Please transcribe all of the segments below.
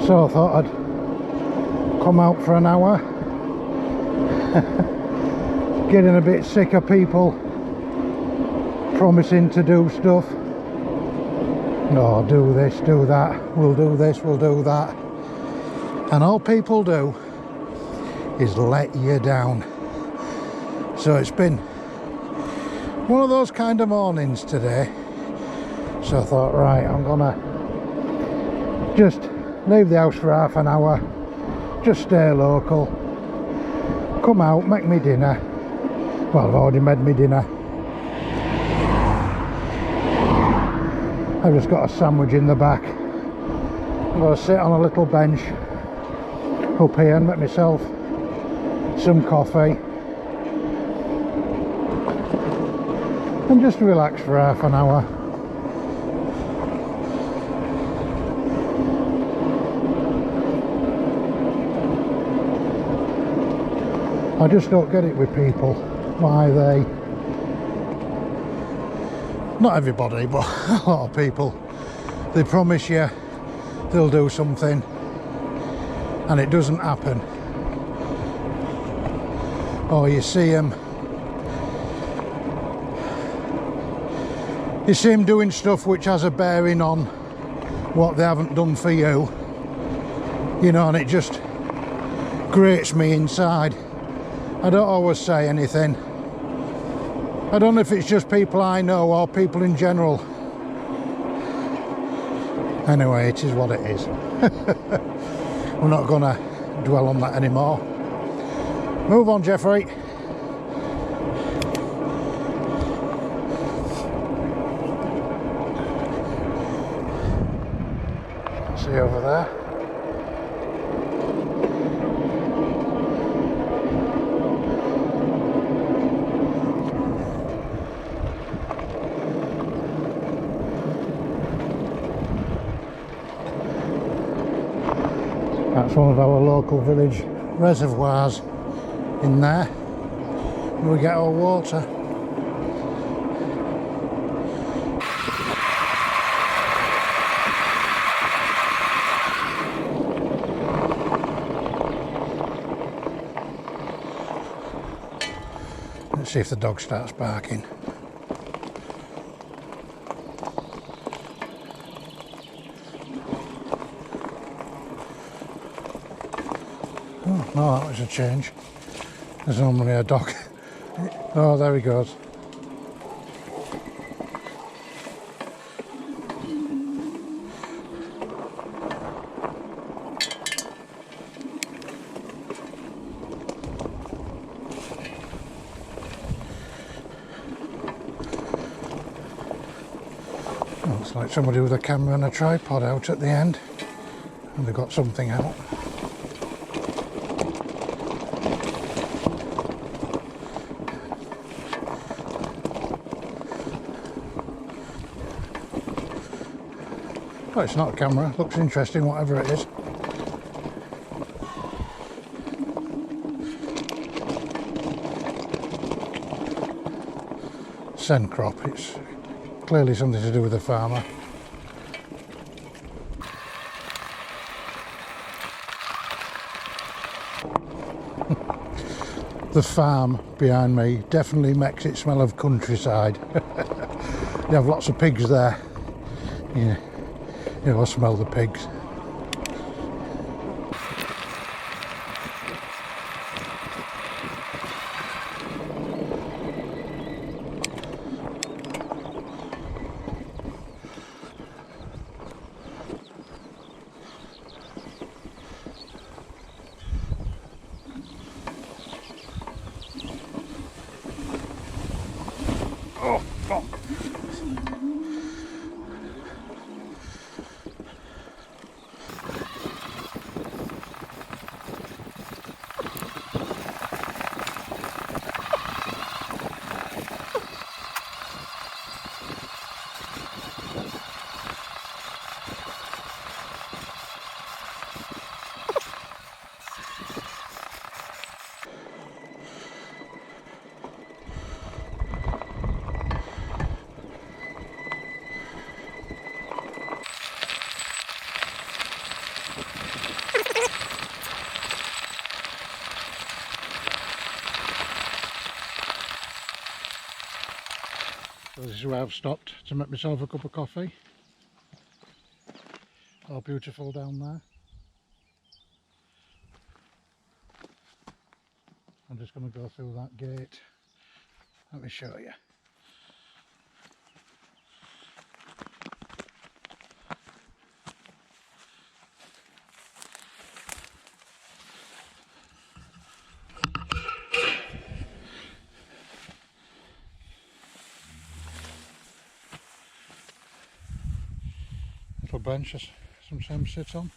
So I thought I'd come out for an hour. Getting a bit sick of people promising to do stuff. No, do this, do that, we'll do this, we'll do that. And all people do is let you down. So it's been one of those kind of mornings today. So I thought, right, I'm gonna just leave the house for half an hour, just stay local, come out, make me dinner. Well, I've already made me dinner. I've just got a sandwich in the back. I'm going to sit on a little bench up here and make myself some coffee and just relax for half an hour. I just don't get it with people, why they, not everybody, but a lot of people, they promise you they'll do something and it doesn't happen. Or you see them doing stuff which has a bearing on what they haven't done for you, you know, and it just grates me inside. I don't always say anything. I don't know if it's just people I know or people in general. Anyway, it is what it is. We're not going to dwell on that anymore. Move on, Jeffrey. See over there. That's one of our local village reservoirs in there where we get our water. Let's see if the dog starts barking. Oh, no, that was a change. There's normally a dog. Oh, there he goes. Oh, looks like somebody with a camera and a tripod out at the end. And they've got something out. Oh, it's not a camera, looks interesting, whatever it is. Sen crop, it's clearly something to do with the farmer. The farm behind me definitely makes it smell of countryside. They have lots of pigs there. Yeah. You know, I smell the pigs. Oh, fuck. is where I've stopped to make myself a cup of coffee. All beautiful down there. I'm just going to go through that gate. Let me show you. Little bench to sometimes sit on.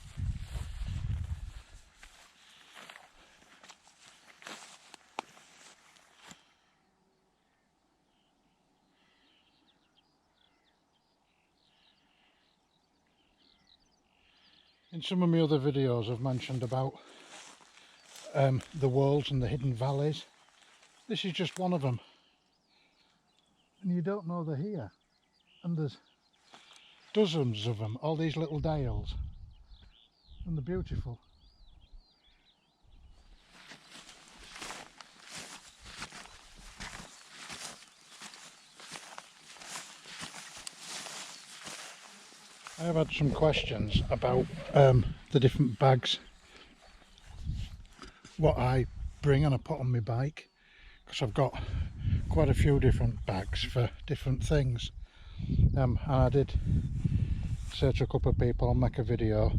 In some of my other videos I've mentioned about the walls and the hidden valleys. This is just one of them. And you don't know they're here. And there's dozens of them, all these little dales. And they're beautiful. I have had some questions about the different bags, what I bring and I put on my bike, because I've got quite a few different bags for different things. And I did say to a couple of people I'll make a video,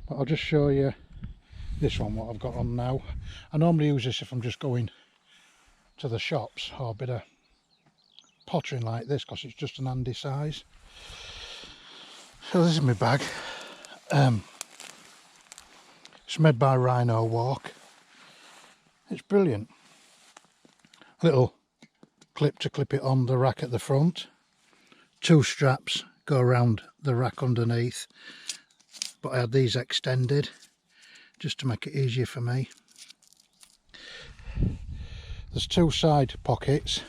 but I'll just show you this one, what I've got on now. I normally use this if I'm just going to the shops or a bit of pottering like this, because it's just an handy size. So this is my bag. It's made by Rhino Walk. It's brilliant. Little clip to clip it on the rack at the front. 2 straps go around the rack underneath, but I had these extended just to make it easier for me. There's 2 side pockets.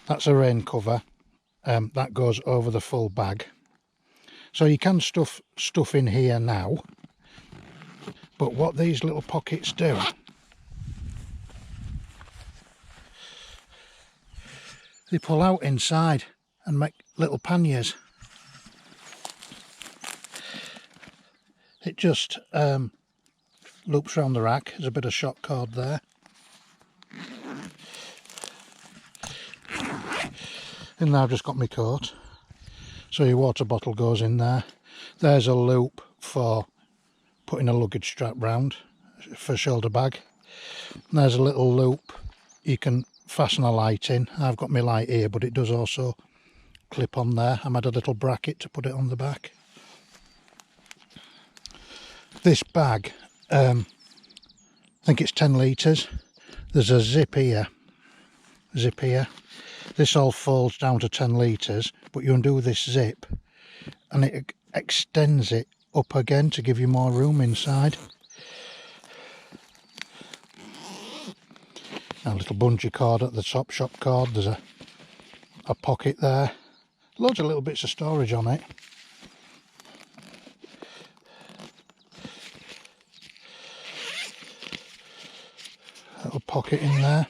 That's a rain cover. That goes over the full bag. So you can stuff stuff in here now, but what these little pockets do, they pull out inside and make little panniers. It just loops around the rack. There's a bit of shock cord there. And now I've just got my coat, so your water bottle goes in there. There's a loop for putting a luggage strap round for shoulder bag. And there's a little loop you can fasten a light in. I've got my light here, but it does also clip on there. I made a little bracket to put it on the back. This bag, I think it's 10 litres. There's a zip here. This all folds down to 10 litres, but you undo this zip and it extends it up again to give you more room inside. A little bungee cord at the top, shock cord. There's a pocket there. Loads of little bits of storage on it. Little pocket in there.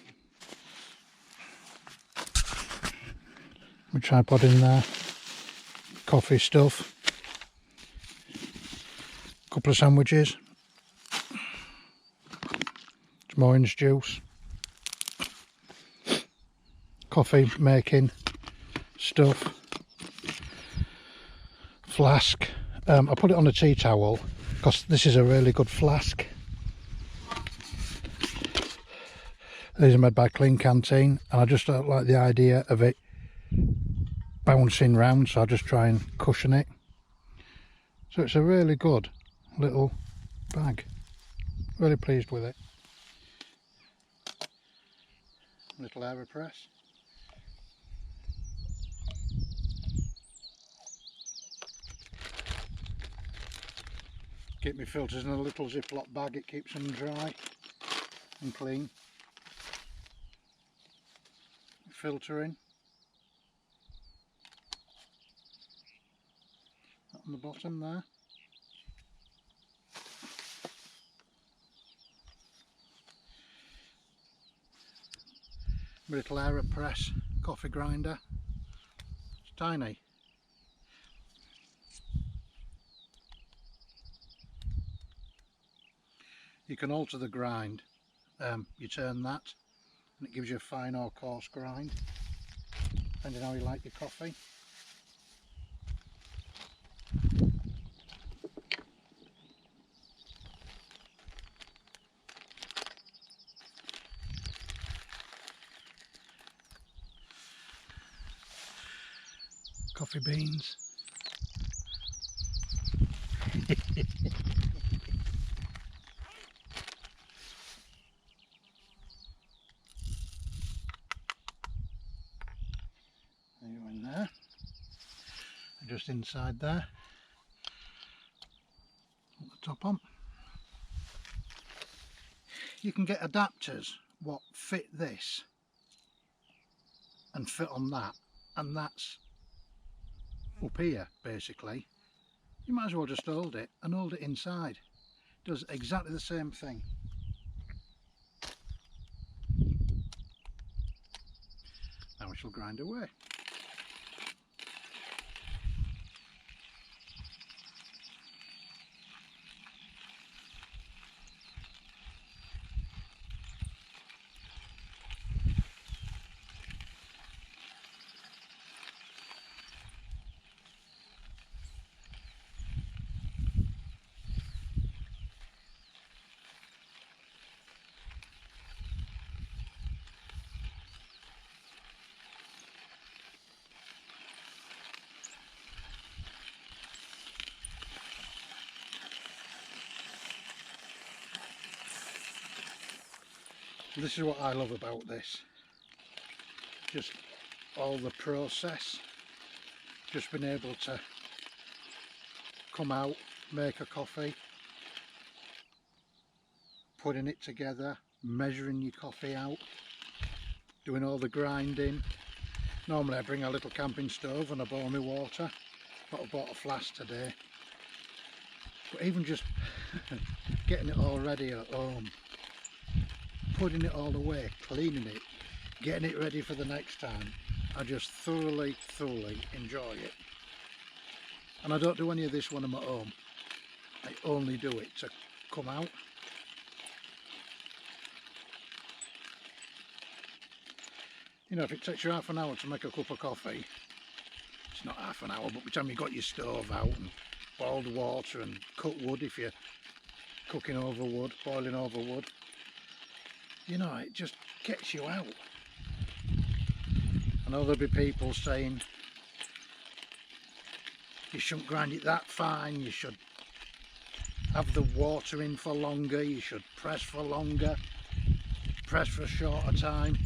My tripod in there. Coffee stuff. Couple of sandwiches. Some orange juice. Coffee making stuff. Flask. I put it on a tea towel because this is a really good flask. These are made by Clean Canteen, and I just don't like the idea of it bouncing round, so I just try and cushion it. So it's a really good little bag. Really pleased with it. Little aeropress. Keep my filters in a little Ziploc bag, it keeps them dry and clean. Filtering. On the bottom there. My little aeropress coffee grinder. It's tiny. You can alter the grind. You turn that and it gives you a fine or coarse grind, depending how you like your coffee. Coffee beans. There you in there. Just inside there. Put the top on. You can get adapters what fit this and fit on that, and that's up here basically. You might as well just hold it and hold it inside. It does exactly the same thing. Now we shall grind away. This is what I love about this, just all the process, just being able to come out, make a coffee, putting it together, measuring your coffee out, doing all the grinding. Normally I bring a little camping stove and I boil my water, but I bought a flask today. But even just getting it all ready at home, putting it all away, cleaning it, getting it ready for the next time, I just thoroughly enjoy it. And I don't do any of this when I'm at home. I only do it to come out. You know, if it takes you half an hour to make a cup of coffee, it's not half an hour, but by the time you've got your stove out and boiled water and cut wood, if you're cooking over wood, boiling over wood, you know, it just gets you out. I know there'll be people saying you shouldn't grind it that fine, you should have the water in for longer, you should press for longer, press for a shorter time.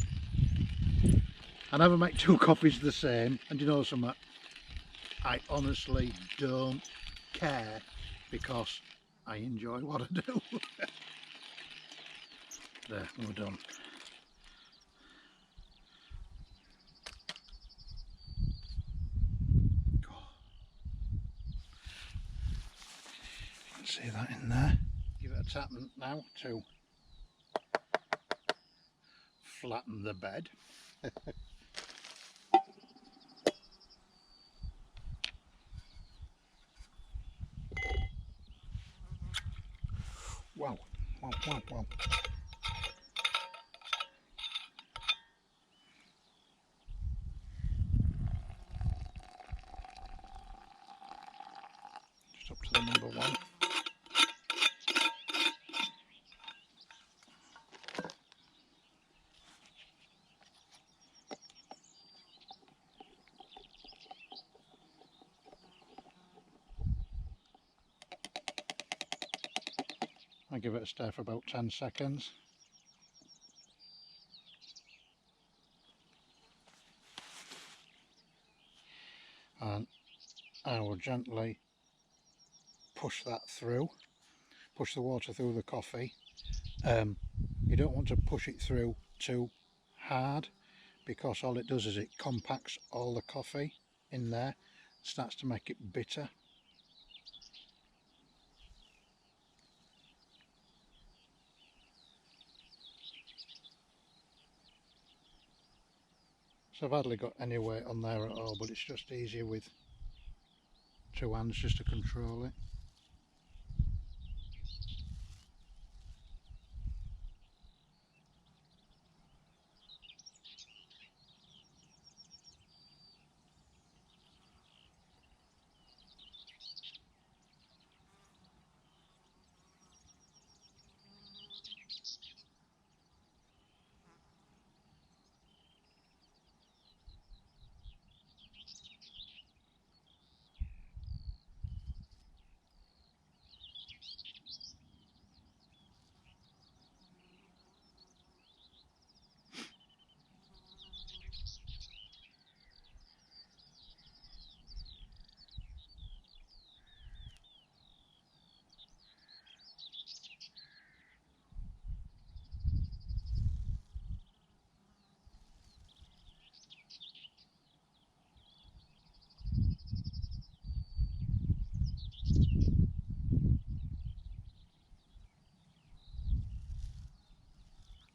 I never make two coffees the same, and you know something, I honestly don't care because I enjoy what I do. There, we're done. You can see that in there. Give it a tap now to flatten the bed. Wow, wow, wow, wow. Just up to the number one. I give it a stir for about 10 seconds. And I will gently push that through, push the water through the coffee. You don't want to push it through too hard because all it does is it compacts all the coffee in there, starts to make it bitter. So I've hardly got any weight on there at all, but it's just easier with 2 hands just to control it.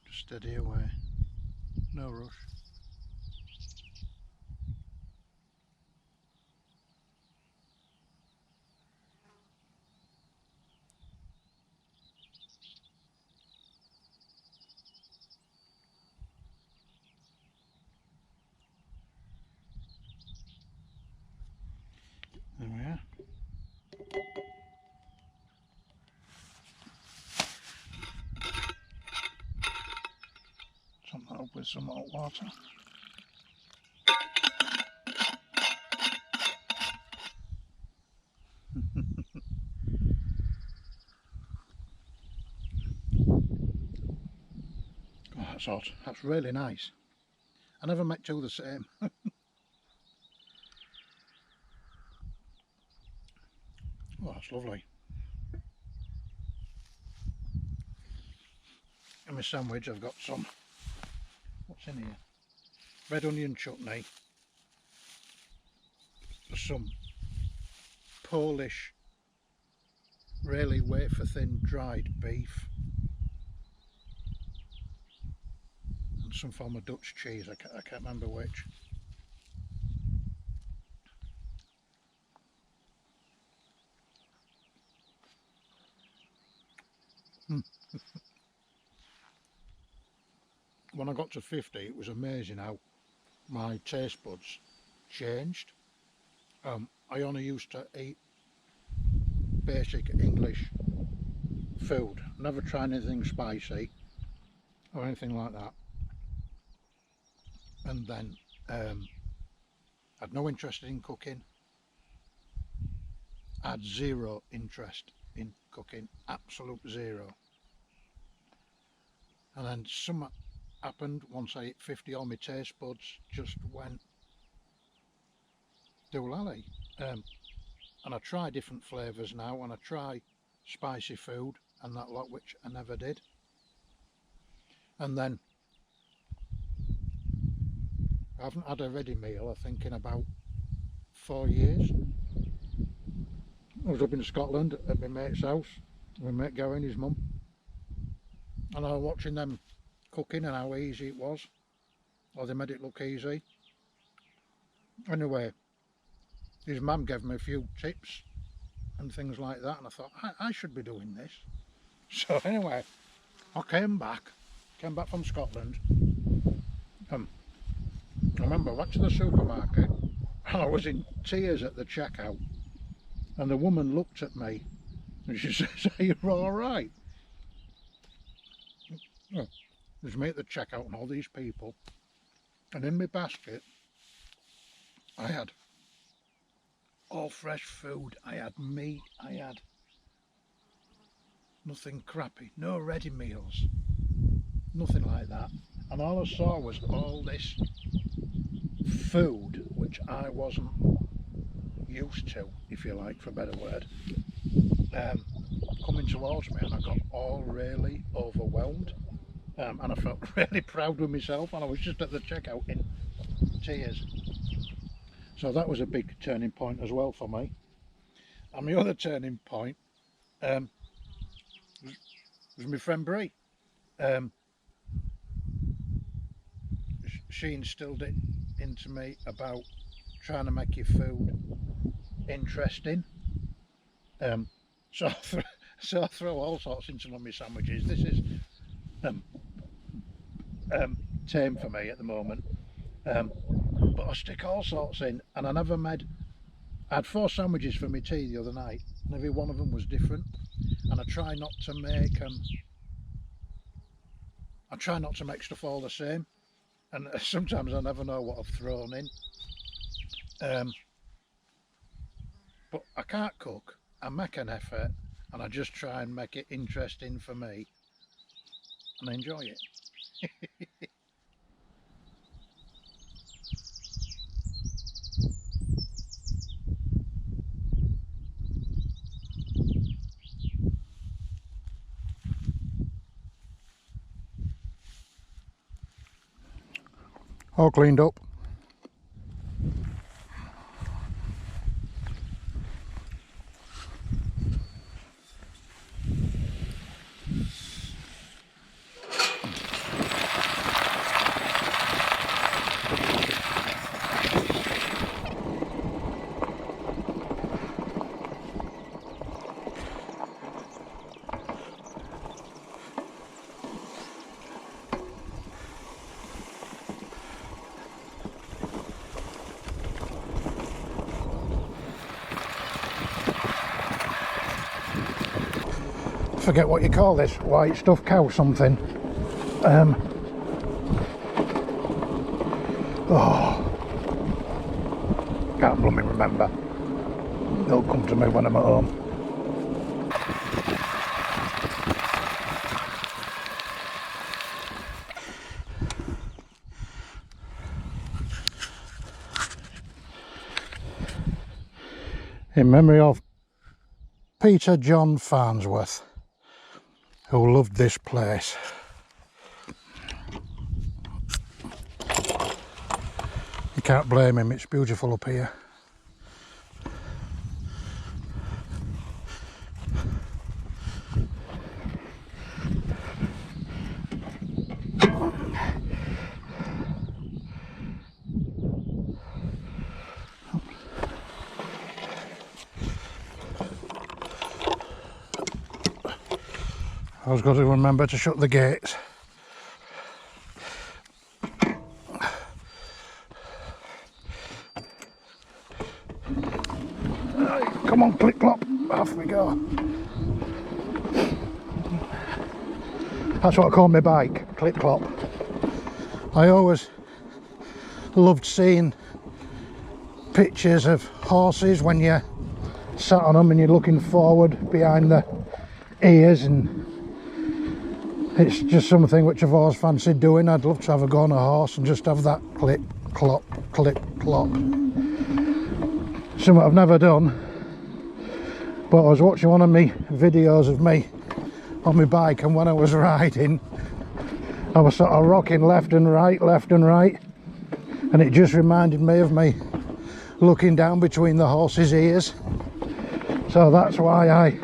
Just steady away, no rush. There we are. Top that up with some hot water. Oh, that's hot. That's really nice. I never met two the same. Oh, that's lovely. In my sandwich I've got some, what's in here? Red onion chutney, some Polish, really wafer thin dried beef, and some form of Dutch cheese, I can't remember which. When I got to 50, it was amazing how my taste buds changed. I only used to eat basic English food, never tried anything spicy or anything like that. And then had no interest in cooking, had zero interest in cooking, absolute zero. And then something happened once I hit 50, all my taste buds just went doolally. And I try different flavours now, and I try spicy food and that lot, which I never did. And then I haven't had a ready meal, I think, in about 4 years. I was up in Scotland at my mate's house, my mate Gary and his mum, and I was watching them cooking and how easy it was, or they made it look easy. Anyway, his mum gave me a few tips and things like that, and I thought I should be doing this. So anyway, I came back from Scotland. I remember I went to the supermarket and I was in tears at the checkout, and the woman looked at me and she says, "Are you all right?" Oh, there's me at the checkout and all these people, and in my basket I had all fresh food. I had meat, I had nothing crappy, no ready meals, nothing like that. And all I saw was all this food which I wasn't used to, if you like, for a better word, coming towards me, and I got all really overwhelmed, and I felt really proud with myself, and I was just at the checkout in tears. So that was a big turning point as well for me. And the other turning point was my friend Brie. She instilled it into me about trying to make your food interesting. So I throw all sorts into my sandwiches. This is tame for me at the moment, but I stick all sorts in, and I had 4 sandwiches for my tea the other night, and every one of them was different. And I try not to make stuff all the same, and sometimes I never know what I've thrown in. But I can't cook. I make an effort, and I just try and make it interesting for me, and I enjoy it. All cleaned up. Forget what you call this, white stuffed cow something. Can't blooming remember. It'll come to me when I'm at home. In memory of Peter John Farnsworth, who loved this place. You can't blame him, it's beautiful up here. I was going to remember to shut the gates. Right, come on, click clop, off we go. That's what I call my bike, click clop. I always loved seeing pictures of horses when you're sat on them and you're looking forward behind the ears, and it's just something which I've always fancied doing. I'd love to have a go on a horse and just have that clip, clop, clip, clop. Something I've never done, but I was watching one of my videos of me on my bike, and when I was riding I was sort of rocking left and right, and it just reminded me of me looking down between the horse's ears. So that's why I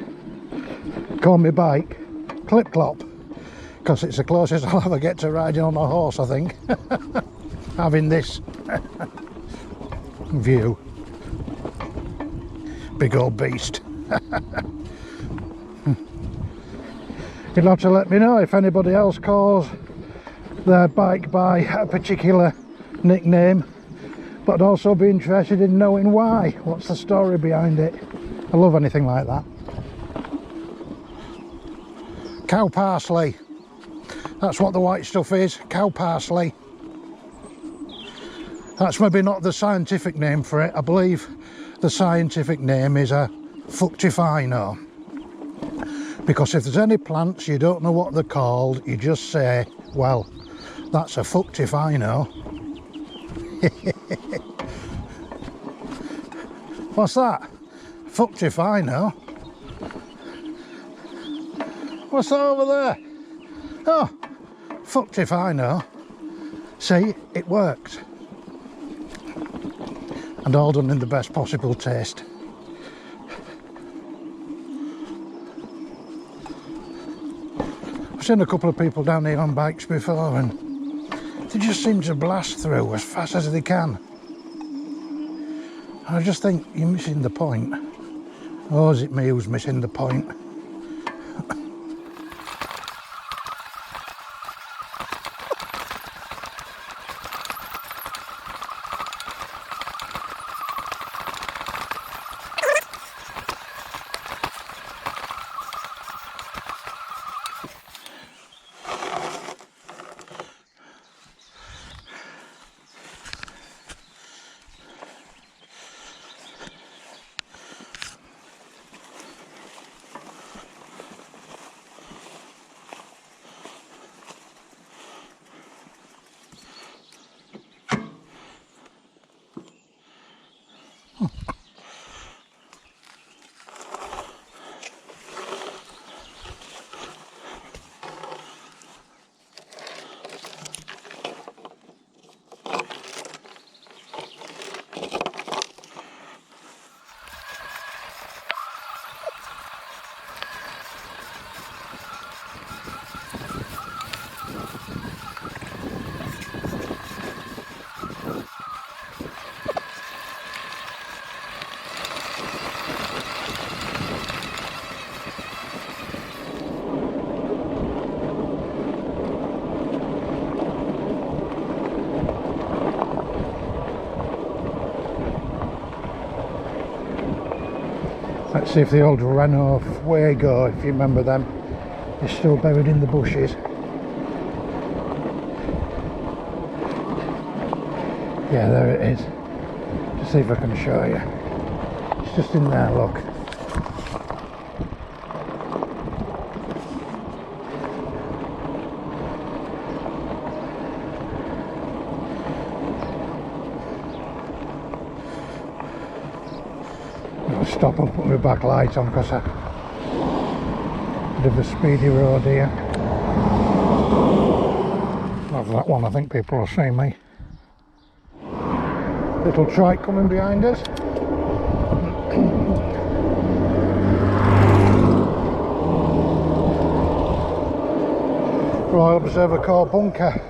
call my bike Clip Clop, because it's the closest I'll ever get to riding on a horse, I think. Having this view. Big old beast. You'll have to let me know if anybody else calls their bike by a particular nickname, but I'd also be interested in knowing why. What's the story behind it? I love anything like that. Cow parsley. That's what the white stuff is, cow parsley. That's maybe not the scientific name for it. I believe the scientific name is a fructifino. Because if there's any plants you don't know what they're called, you just say, well, that's a fructifino. What's that? Fructifino? What's that over there? Oh, fructifino. See, it worked. And all done in the best possible taste. I've seen a couple of people down here on bikes before, and They just seem to blast through as fast as they can. I just think you're missing the point. Or is it me who's missing the point? Let's see if the old Renault Fuego, if you remember them, is still buried in the bushes. Yeah, there it is. Just see if I can show you. It's just in there, look. I'll stop and put my back light on because I bit of a speedy road here. Love that one, I think people will see me. Little trike coming behind us. Royal Observer Corps bunker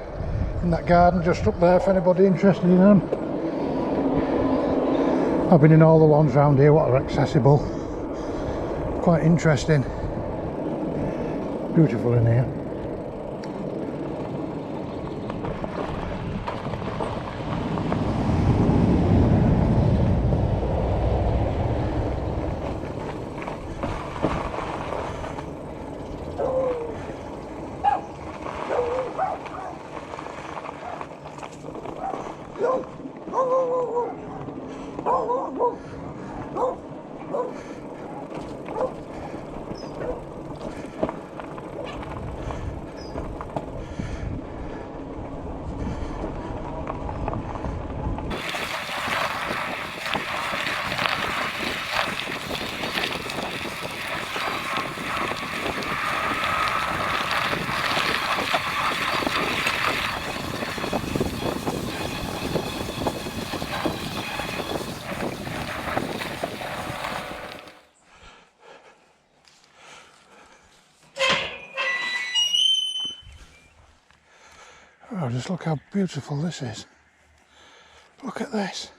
in that garden just up there if anybody interested in them. I've been in all the ones around here what are accessible. Quite interesting. Beautiful in here. Oh, just look how beautiful this is. Look at this.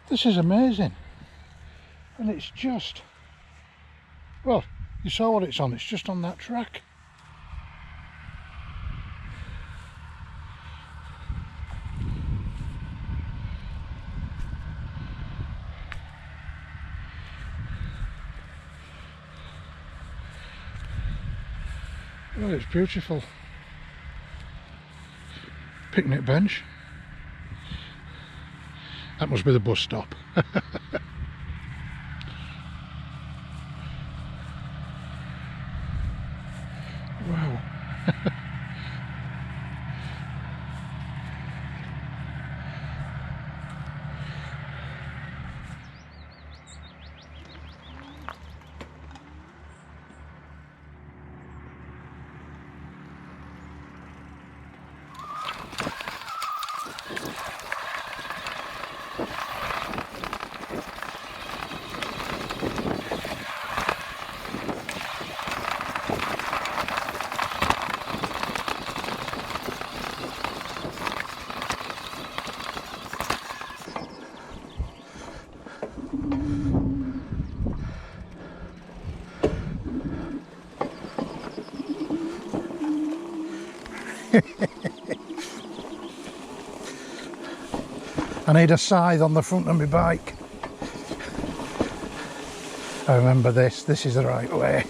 This is amazing. And it's just, well, you saw what it's on, it's just on that track. Well, it's beautiful. Picnic bench. That must be the bus stop. Wow. I need a scythe on the front of my bike. I remember this is the right way.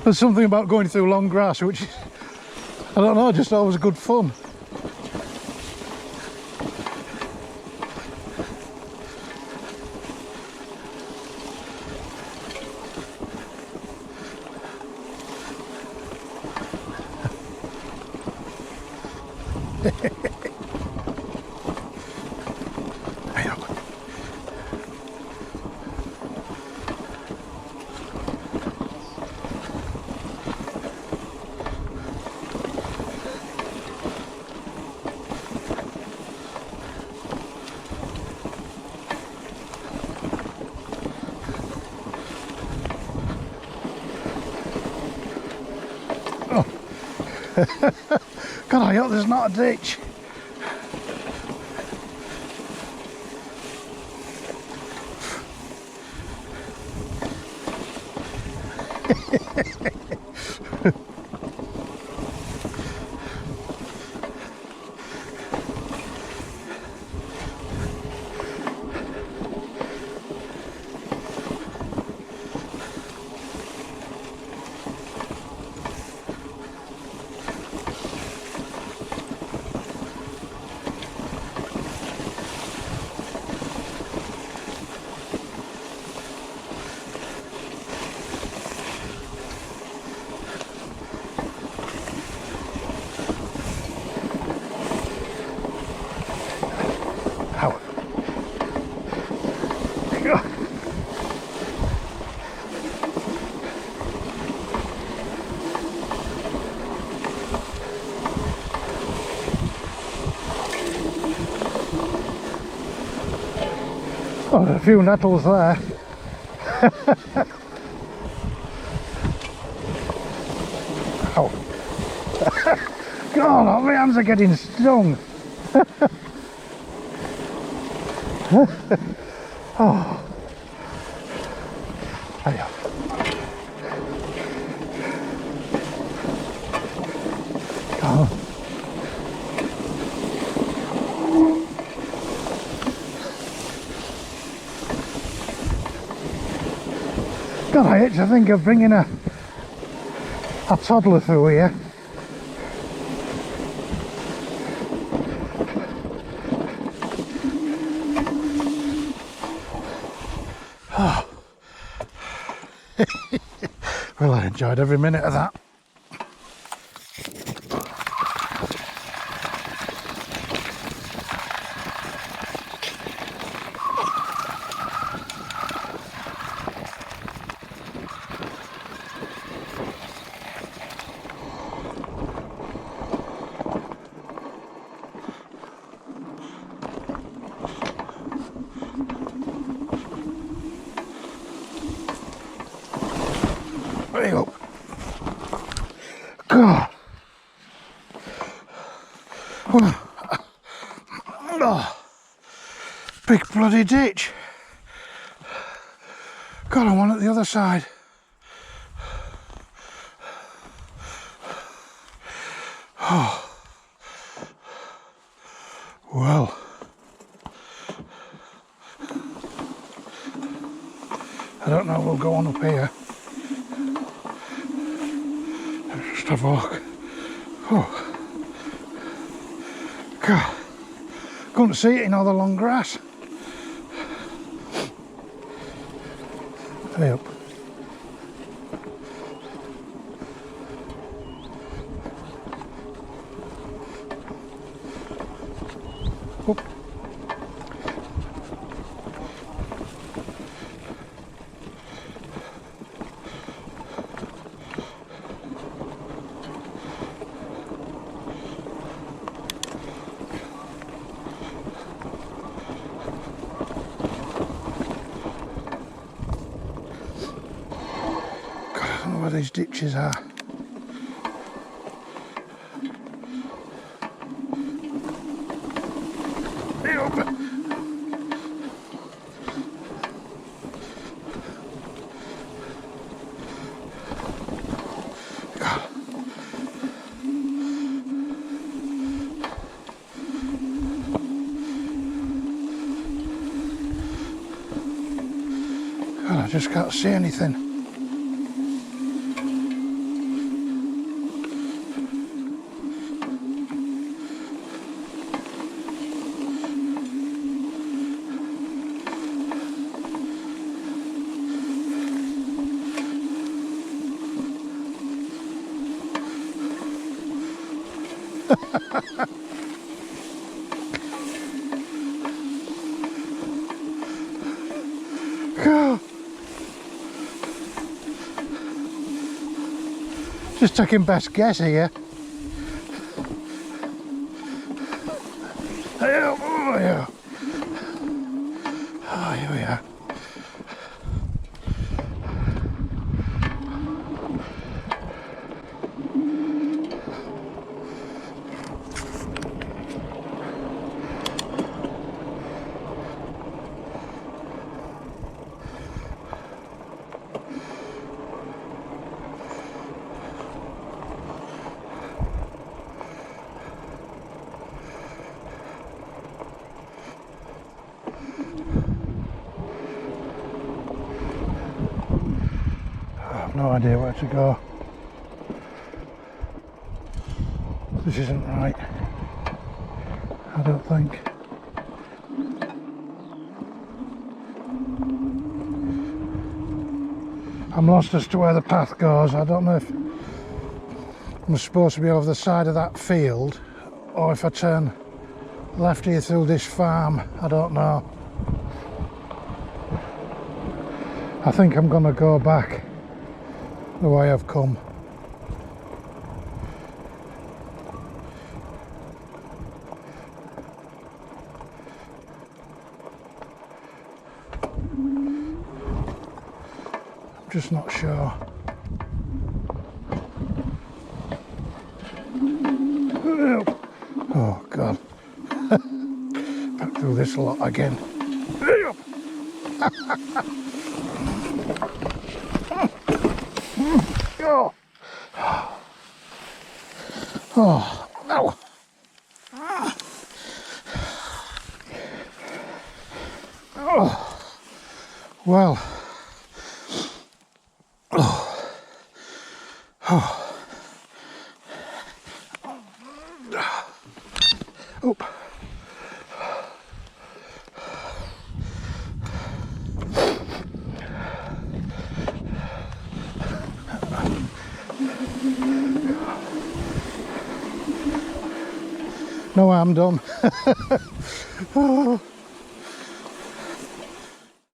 There's something about going through long grass which is, I don't know, just always good fun. God, I hope there's not a ditch. Oh, a few nettles there. Ow. God, my hands are getting stung. Oh. Hiya. Oh. God, I hate to think of bringing a toddler through here. Oh. Well, I enjoyed every minute of that. There you go. God. Oh. Big bloody ditch. God, I want it the other side. Oh. Well. I don't know, we'll go on up here. Just have a look. Oh. God. Couldn't see it in all the long grass. Hey up. Up. I don't know where these ditches are. Hey up. God, I just can't see anything. Just taking best guess here. Oh yeah. Oh, here we are. No idea where to go. This isn't right, I don't think. I'm lost as to where the path goes. I don't know if I'm supposed to be over the side of that field or if I turn left here through this farm. I don't know. I think I'm going to go back the way I've come. I'm just not sure. Oh God. Back through this lot again. Oh. Oh, no. Oh. Well. Oh. Oh. Oop. No, I'm done. Oh.